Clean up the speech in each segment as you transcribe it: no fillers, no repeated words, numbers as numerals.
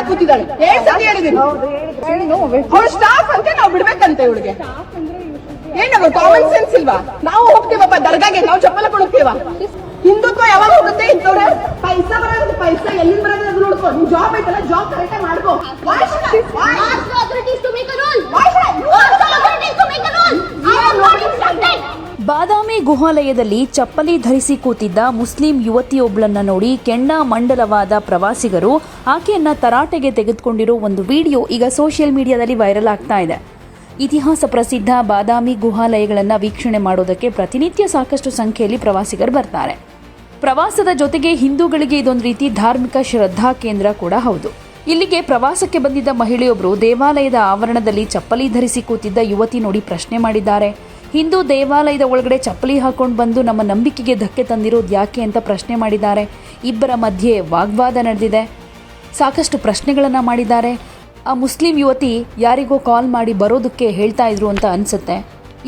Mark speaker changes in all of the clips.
Speaker 1: ಕೂತಿದ್ದಾಳೆ. ಸತಿ ಹೇಳಿದೀನಿ ಅವಳು ಸ್ಟಾಫ್ ಅಂತ ನಾವು ಬಿಡ್ಬೇಕಂತ ಇವಳಿಗೆ. ಏನಾಗ ಕಾಮನ್ ಸೆನ್ಸ್ ಇಲ್ವಾ? ನಾವು ಹೋಗ್ತೀವಪ್ಪ ದರ್ಗಾಗೆ, ನಾವು ಚಪ್ಪಲ ಕೊಡುತ್ತೇವ. ಹಿಂದುತ್ವ ಯಾವಾಗ ಹೋಗುತ್ತೆ? ಇಂಥವ್ರೆ ಪೈಸಾ ಬರೋದು, ಪೈಸಾ ಎಲ್ಲಿಂದ ಬರೋದು ಅದು ನೋಡ್ಕೊ. ನಿನ್ ಜಾಬ್ ಐತಲ್ಲ, ಜಾಬ್ ಕರೆಕ್ಟ್ ಮಾಡ್ಕೋ.
Speaker 2: ಬಾದಾಮಿ ಗುಹಾಲಯದಲ್ಲಿ ಚಪ್ಪಲಿ ಧರಿಸಿ ಕೂತಿದ್ದ ಮುಸ್ಲಿಂ ಯುವತಿಯೊಬ್ಬಳನ್ನ ನೋಡಿ ಕೆಂಡ ಮಂಡಲವಾದ ಪ್ರವಾಸಿಗರು ಆಕೆಯನ್ನ ತರಾಟೆಗೆ ತೆಗೆದುಕೊಂಡಿರೋ ಒಂದು ವಿಡಿಯೋ ಈಗ ಸೋಷಿಯಲ್ ಮೀಡಿಯಾದಲ್ಲಿ ವೈರಲ್ ಆಗ್ತಾ ಇದೆ. ಇತಿಹಾಸ ಪ್ರಸಿದ್ಧ ಬಾದಾಮಿ ಗುಹಾಲಯಗಳನ್ನು ವೀಕ್ಷಣೆ ಮಾಡೋದಕ್ಕೆ ಪ್ರತಿನಿತ್ಯ ಸಾಕಷ್ಟು ಸಂಖ್ಯೆಯಲ್ಲಿ ಪ್ರವಾಸಿಗರು ಬರ್ತಾರೆ. ಪ್ರವಾಸದ ಜೊತೆಗೆ ಹಿಂದೂಗಳಿಗೆ ಇದೊಂದು ರೀತಿ ಧಾರ್ಮಿಕ ಶ್ರದ್ಧಾ ಕೇಂದ್ರ ಕೂಡ ಹೌದು. ಇಲ್ಲಿಗೆ ಪ್ರವಾಸಕ್ಕೆ ಬಂದಿದ್ದ ಮಹಿಳೆಯೊಬ್ಬರು ದೇವಾಲಯದ ಆವರಣದಲ್ಲಿ ಚಪ್ಪಲಿ ಧರಿಸಿ ಕೂತಿದ್ದ ಯುವತಿ ನೋಡಿ ಪ್ರಶ್ನೆ ಮಾಡಿದ್ದಾರೆ. ಹಿಂದೂ ದೇವಾಲಯದ ಒಳಗಡೆ ಚಪ್ಪಲಿ ಹಾಕೊಂಡು ಬಂದು ನಮ್ಮ ನಂಬಿಕೆಗೆ ಧಕ್ಕೆ ತಂದಿರೋದು ಯಾಕೆ ಅಂತ ಪ್ರಶ್ನೆ ಮಾಡಿದ್ದಾರೆ. ಇಬ್ಬರ ಮಧ್ಯೆ ವಾಗ್ವಾದ ನಡೆದಿದೆ. ಸಾಕಷ್ಟು ಪ್ರಶ್ನೆಗಳನ್ನು ಮಾಡಿದ್ದಾರೆ. ಆ ಮುಸ್ಲಿಂ ಯುವತಿ ಯಾರಿಗೋ ಕಾಲ್ ಮಾಡಿ ಬರೋದಕ್ಕೆ ಹೇಳ್ತಾ ಇದ್ರು ಅಂತ ಅನ್ಸುತ್ತೆ.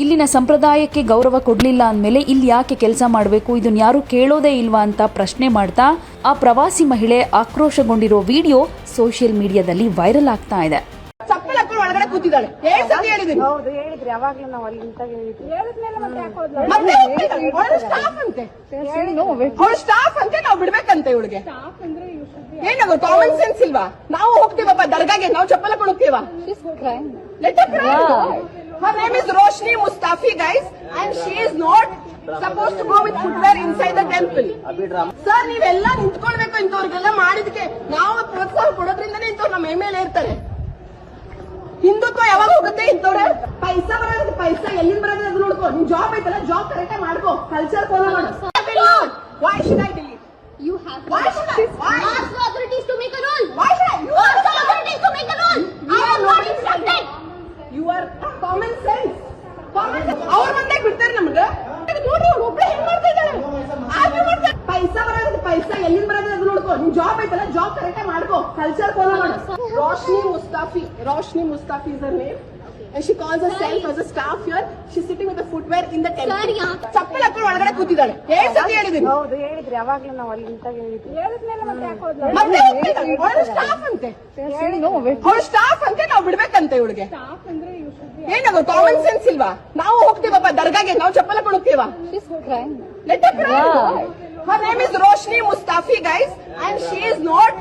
Speaker 2: ಇಲ್ಲಿನ ಸಂಪ್ರದಾಯಕ್ಕೆ ಗೌರವ ಕೊಡಲಿಲ್ಲ ಅಂದಮೇಲೆ ಇಲ್ಲಿ ಯಾಕೆ ಕೆಲಸ ಮಾಡಬೇಕು, ಇದನ್ನ ಯಾರು ಕೇಳೋದೇ ಇಲ್ವಾ ಅಂತ ಪ್ರಶ್ನೆ ಮಾಡ್ತಾ ಆ ಪ್ರವಾಸಿ ಮಹಿಳೆ ಆಕ್ರೋಶಗೊಂಡಿರೋ ವಿಡಿಯೋ ಸೋಷಿಯಲ್ ಮೀಡಿಯಾದಲ್ಲಿ ವೈರಲ್ ಆಗ್ತಾ ಇದೆ.
Speaker 1: ಚಪ್ಪಲ್ ಹಾಕೊಂಡು ಒಳಗಡೆ ಕೂತಿದ್ದಾಳೆ. ಸತಿ ಹೇಳಿದೀನಿ.
Speaker 3: ಯಾವಾಗ್ಲೂ ನಾವು ಅಲ್ಲಿ
Speaker 1: ಅವಳು ಸ್ಟಾಫ್ ಅಂತ ನಾವು ಬಿಡ್ಬೇಕಂತ ಇವಳಿಗೆ. ಏನಾಗ ಕಾಮನ್ ಸೆನ್ಸ್ ಇಲ್ವಾ? ನಾವು ಹೋಗ್ತೀವಪ್ಪ ದರ್ಗಾಗೆ, ನಾವು ಚಪ್ಪಲ ಕೊಡುತ್ತೇವ. Her name is Roshni Mustafi, guys, and she is not supposed to go with footwear inside the temple. Sir, ನೀವೆಲ್ಲ ನಿಂತ್ಕೊಳ್ಬೇಕು. ಇಂಥವ್ರಿಗೆಲ್ಲ ಮಾಡಿದಕ್ಕೆ ನಾವು ಪ್ರೋತ್ಸಾಹ ಕೊಡೋದ್ರಿಂದನೇ ಇಂಥವ್ರು ನಮ್ಮ ಮೇಲೆ ಇರ್ತಾರೆ. ಹಿಂದುತ್ವ ಯಾವಾಗ ಹೋಗುತ್ತೆ? ಇಂಥವ್ರೆ ಪೈಸಾ ಬರೋದು, ಪೈಸಾ ಎಲ್ಲಿಂದ ಬರೋದು ಅದು ನೋಡ್ಕೋ. ನಿನ್ ಜಾಬ್ ಐತಲ್ಲ, ಜಾಬ್ ಕರೆಕ್ಟ್ ಮಾಡ್ಕೋ. ಕಲ್ಚರ್ ಫಾಲೋ ಮಾಡು. Why should I delete?
Speaker 3: You have
Speaker 1: Why should I? Why?
Speaker 3: Ask the authorities to make a rule.
Speaker 1: Why should I? You
Speaker 3: Ask the authorities to make a rule. I am not instructed.
Speaker 1: You are common sense. ಅವ್ರ ಮಂದಾಗ ಬಿಡ್ತಾರೆ ನಮ್ಗೆ. ನೋಡಿ ಅವ್ರು ಒಬ್ಬಳೆ ಹೆಂಗ್ ಮಾಡ್ತಾ ಇದ್ದಾಳೆ. ಪೈಸಾ ಬರೋದು, ಪೈಸಾ ಎಲ್ಲಿಂದ ಬರೋದು ಅದು ನೋಡ್ಕೋ. ನಿನ್ ಜಾಬ್ ಐತಲ್ಲ, ಜಾಬ್ ಕರೆಕ್ಟ್ ಮಾಡ್ಕೋ. ಕಲ್ಚರ್ ಫಾಲೋ ಮಾಡು. Roshni Mustafi is her name. And she calls herself as a staff here. She's sitting with the footwear in the temple. ಚಪ್ಪಲ್ ಹಾಕೊಂಡು ಒಳಗಡೆ ಕೂತಿದ್ದಾಳೆ. ಸತಿ ಹೇಳಿದೀನಿ.
Speaker 3: ಯಾವಾಗ್ಲೂ ನಾವು ಅಲ್ಲಿ
Speaker 1: ಅವಳು ಸ್ಟಾಫ್ ಅಂತೆ. ಅವಳು ಸ್ಟಾಫ್ ಅಂತ ನಾವು ಬಿಡ್ಬೇಕಂತ ಇವಳಿಗೆ. ಏನಾಗ ಕಾಮನ್ ಸೆನ್ಸ್ ಇಲ್ವಾ? ನಾವು ಹೋಗ್ತೀವಪ್ಪ ದರ್ಗಾಗೆ, ನಾವು ಚಪ್ಪಲ ಕೊಡುತ್ತೇವ. Her name is Roshni Mustafi, guys, and she is not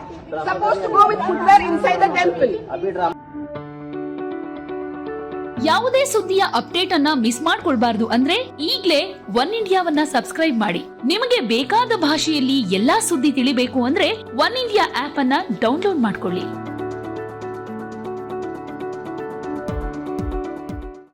Speaker 1: supposed to go with footwear inside the temple.
Speaker 2: ಯಾವುದೇ ಸುದ್ದಿಯ ಅಪ್ಡೇಟ್ ಅನ್ನ ಮಿಸ್ ಮಾಡ್ಕೊಳ್ಬಾರ್ದು ಅಂದ್ರೆ ಈಗ್ಲೇ ಒನ್ ಇಂಡಿಯಾವನ್ನ ಸಬ್ಸ್ಕ್ರೈಬ್ ಮಾಡಿ. ನಿಮಗೆ ಬೇಕಾದ ಭಾಷೆಯಲ್ಲಿ ಎಲ್ಲಾ ಸುದ್ದಿ ತಿಳಿಬೇಕು ಅಂದ್ರೆ ಒನ್ ಇಂಡಿಯಾ ಆಪ್ ಅನ್ನ ಡೌನ್ಲೋಡ್ ಮಾಡ್ಕೊಳ್ಳಿ.